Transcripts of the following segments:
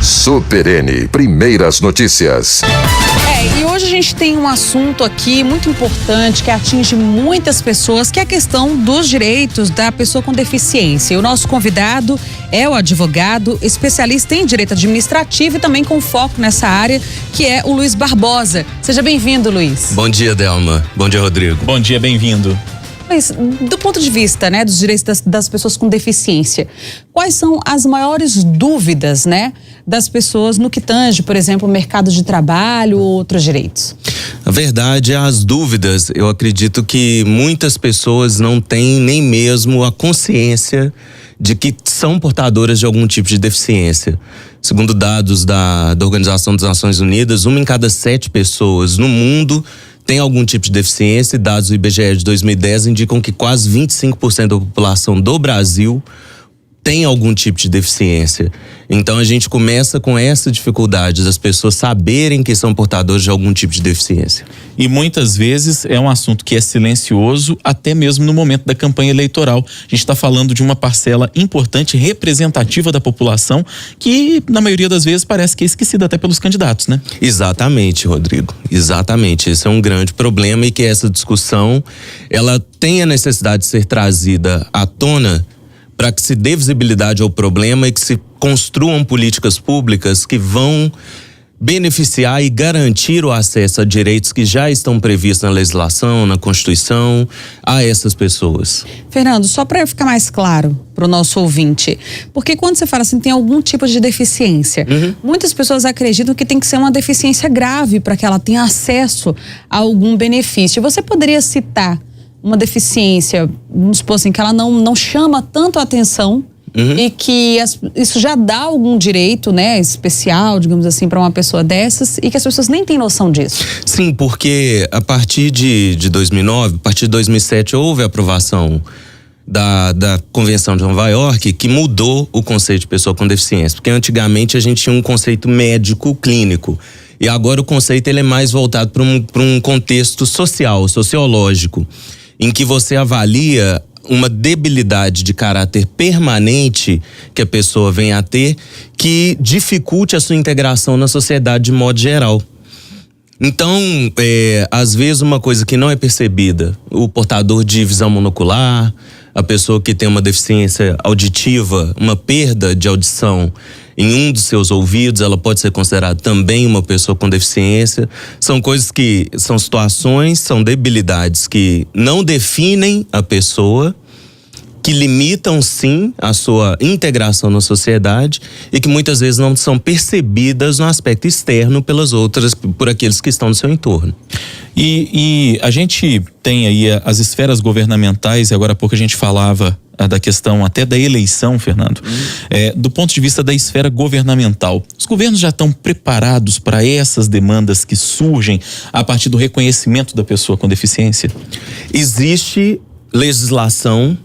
Super N, primeiras notícias. E hoje a gente tem um assunto aqui muito importante que atinge muitas pessoas, que é a questão dos direitos da pessoa com deficiência. E o nosso convidado é o advogado, especialista em direito administrativo e também com foco nessa área, que é o Luiz Barbosa. Seja bem-vindo, Luiz. Bom dia, Delma. Bom dia, Rodrigo. Bom dia, bem-vindo. Mas, do ponto de vista, dos direitos das pessoas com deficiência, quais são as maiores dúvidas, das pessoas no que tange, por exemplo, o mercado de trabalho ou outros direitos? A verdade, as dúvidas, eu acredito que muitas pessoas não têm nem mesmo a consciência de que são portadoras de algum tipo de deficiência. Segundo dados da Organização das Nações Unidas, 1 em cada 7 pessoas no mundo tem algum tipo de deficiência, e dados do IBGE de 2010 indicam que quase 25% da população do Brasil tem algum tipo de deficiência. Então a gente começa com essa dificuldade das pessoas saberem que são portadores de algum tipo de deficiência. E muitas vezes é um assunto que é silencioso, até mesmo no momento da campanha eleitoral. A gente está falando de uma parcela importante, representativa da população, que na maioria das vezes parece que é esquecida até pelos candidatos, né? Exatamente, Rodrigo. Exatamente. Esse é um grande problema, e que essa discussão, ela tem a necessidade de ser trazida à tona para que se dê visibilidade ao problema e que se construam políticas públicas que vão beneficiar e garantir o acesso a direitos que já estão previstos na legislação, na Constituição, a essas pessoas. Fernando, só para ficar mais claro para o nosso ouvinte, porque quando você fala assim, tem algum tipo de deficiência, muitas pessoas acreditam que tem que ser uma deficiência grave para que ela tenha acesso a algum benefício. Você poderia citar uma deficiência, vamos supor assim, que ela não chama tanto a atenção e que isso já dá algum direito, especial, digamos assim, para uma pessoa dessas, e que as pessoas nem têm noção disso? Sim, porque a partir de 2009, a partir de 2007, houve a aprovação da Convenção de Nova York, que mudou o conceito de pessoa com deficiência, porque antigamente a gente tinha um conceito médico clínico, e agora o conceito ele é mais voltado para um contexto social, sociológico, em que você avalia uma debilidade de caráter permanente que a pessoa vem a ter, que dificulte a sua integração na sociedade de modo geral. Então, às vezes uma coisa que não é percebida, o portador de visão monocular, a pessoa que tem uma deficiência auditiva, uma perda de audição em um dos seus ouvidos, ela pode ser considerada também uma pessoa com deficiência. São coisas que são situações, são debilidades que não definem a pessoa, que limitam sim a sua integração na sociedade e que muitas vezes não são percebidas no aspecto externo por aqueles que estão no seu entorno. E a gente tem aí as esferas governamentais, e agora há pouco a gente falava da questão até da eleição, Fernando. Do ponto de vista da esfera governamental, os governos já estão preparados para essas demandas que surgem a partir do reconhecimento da pessoa com deficiência? Existe legislação.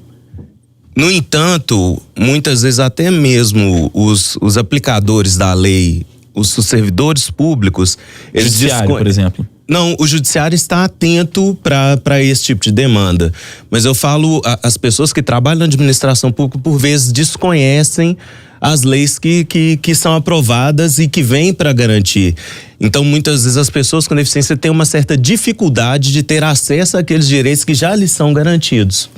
No entanto, muitas vezes até mesmo os aplicadores da lei, os servidores públicos, eles judiciário, por exemplo. Não, o judiciário está atento para esse tipo de demanda. Mas eu falo, as pessoas que trabalham na administração pública, por vezes, desconhecem as leis que são aprovadas e que vêm para garantir. Então, muitas vezes, as pessoas com deficiência têm uma certa dificuldade de ter acesso àqueles direitos que já lhes são garantidos.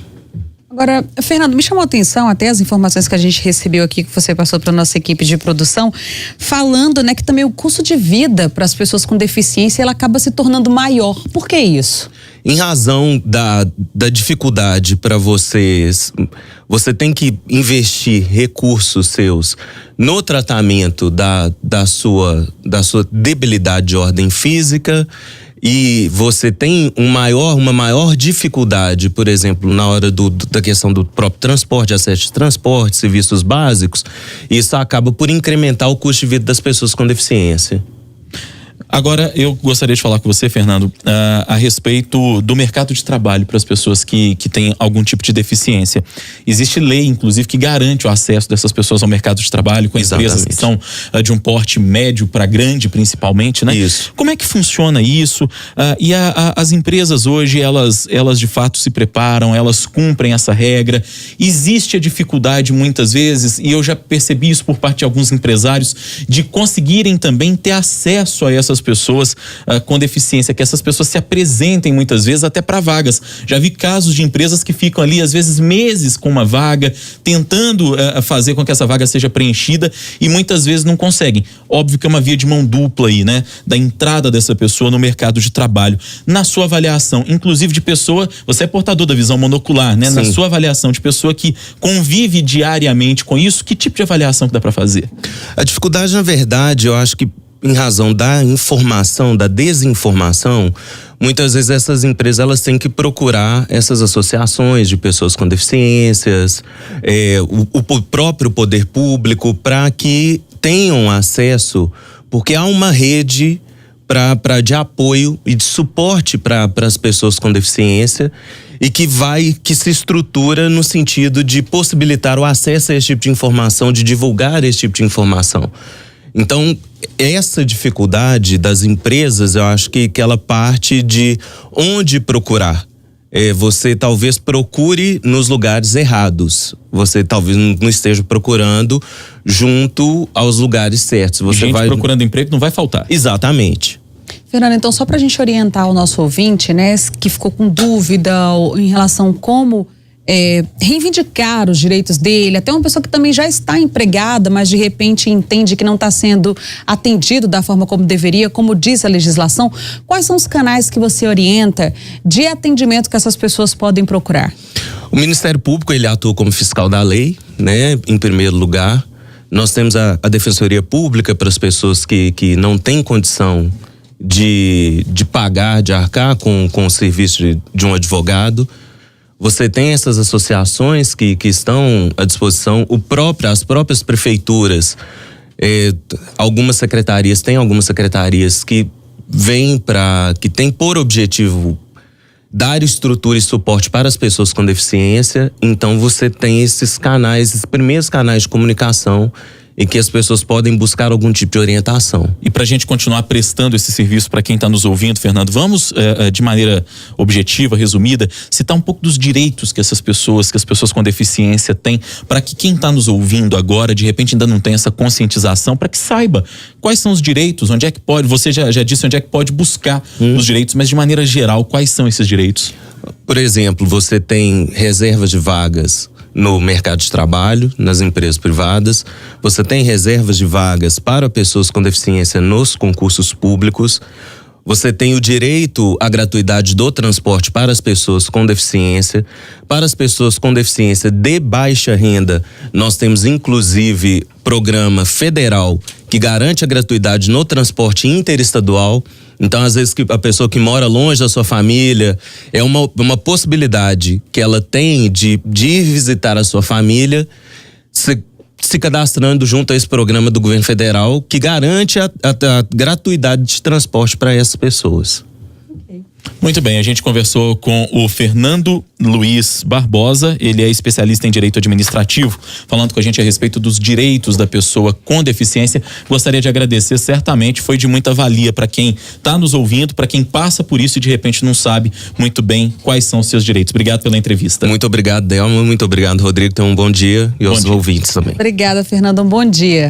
Agora, Fernando, me chamou a atenção até as informações que a gente recebeu aqui, que você passou para a nossa equipe de produção, falando, que também o custo de vida para as pessoas com deficiência, ela acaba se tornando maior. Por que isso? Em razão da dificuldade para vocês, você tem que investir recursos seus no tratamento da sua debilidade de ordem física, e você tem uma maior dificuldade, por exemplo, na hora da questão do próprio transporte, acesso de transporte, serviços básicos, isso acaba por incrementar o custo de vida das pessoas com deficiência. Agora, eu gostaria de falar com você, Fernando, a respeito do mercado de trabalho para as pessoas que têm algum tipo de deficiência. Existe lei, inclusive, que garante o acesso dessas pessoas ao mercado de trabalho, com empresas que são de um porte médio para grande, principalmente, né? Isso. Como é que funciona isso? E as empresas hoje, elas de fato se preparam, elas cumprem essa regra. Existe a dificuldade, muitas vezes, e eu já percebi isso por parte de alguns empresários, de conseguirem também ter acesso a essas pessoas com deficiência, que essas pessoas se apresentem muitas vezes até para vagas. Já vi casos de empresas que ficam ali às vezes meses com uma vaga, tentando fazer com que essa vaga seja preenchida e muitas vezes não conseguem. Óbvio que é uma via de mão dupla aí, né? Da entrada dessa pessoa no mercado de trabalho. Na sua avaliação, inclusive de pessoa, você é portador da visão monocular, né? Sim. Na sua avaliação de pessoa que convive diariamente com isso, que tipo de avaliação que dá para fazer? A dificuldade, na verdade, eu acho que em razão da informação, da desinformação, muitas vezes essas empresas elas têm que procurar essas associações de pessoas com deficiências, o próprio poder público, para que tenham acesso, porque há uma rede de apoio e de suporte para as pessoas com deficiência e que se estrutura no sentido de possibilitar o acesso a esse tipo de informação, de divulgar esse tipo de informação. Então, essa dificuldade das empresas, eu acho que ela parte de onde procurar. Você talvez procure nos lugares errados. Você talvez não esteja procurando junto aos lugares certos. Você vai procurando emprego não vai faltar. Exatamente. Fernando, então só para a gente orientar o nosso ouvinte, né, que ficou com dúvida em relação como reivindicar os direitos dele, até uma pessoa que também já está empregada, mas de repente entende que não está sendo atendido da forma como deveria, como diz a legislação, quais são os canais que você orienta de atendimento que essas pessoas podem procurar? O Ministério Público, ele atua como fiscal da lei, né, em primeiro lugar. Nós temos a Defensoria Pública para as pessoas que não têm condição de pagar, de arcar com o serviço de um advogado. Você tem essas associações que estão à disposição, as próprias prefeituras, algumas secretarias que que têm por objetivo dar estrutura e suporte para as pessoas com deficiência. Então você tem esses primeiros canais de comunicação em que as pessoas podem buscar algum tipo de orientação. E para a gente continuar prestando esse serviço para quem está nos ouvindo, Fernando, vamos de maneira objetiva, resumida, citar um pouco dos direitos que as pessoas com deficiência têm, para que quem está nos ouvindo agora, de repente ainda não tem essa conscientização, para que saiba quais são os direitos, onde é que pode, você já disse onde é que pode buscar os direitos, mas de maneira geral, quais são esses direitos? Por exemplo, você tem reservas de vagas no mercado de trabalho, nas empresas privadas. Você tem reservas de vagas para pessoas com deficiência nos concursos públicos. Você tem o direito à gratuidade do transporte para as pessoas com deficiência. Para as pessoas com deficiência de baixa renda, nós temos inclusive programa federal que garante a gratuidade no transporte interestadual. Então, às vezes, a pessoa que mora longe da sua família, é uma possibilidade que ela tem de ir visitar a sua família, se cadastrando junto a esse programa do governo federal que garante a gratuidade de transporte para essas pessoas. Muito bem, a gente conversou com o Fernando Luiz Barbosa, ele é especialista em direito administrativo, falando com a gente a respeito dos direitos da pessoa com deficiência. Gostaria de agradecer, certamente foi de muita valia para quem está nos ouvindo, para quem passa por isso e de repente não sabe muito bem quais são os seus direitos. Obrigado pela entrevista. Muito obrigado, Delma, muito obrigado, Rodrigo, tenha um bom dia e aos ouvintes também. Obrigada, Fernando, um bom dia.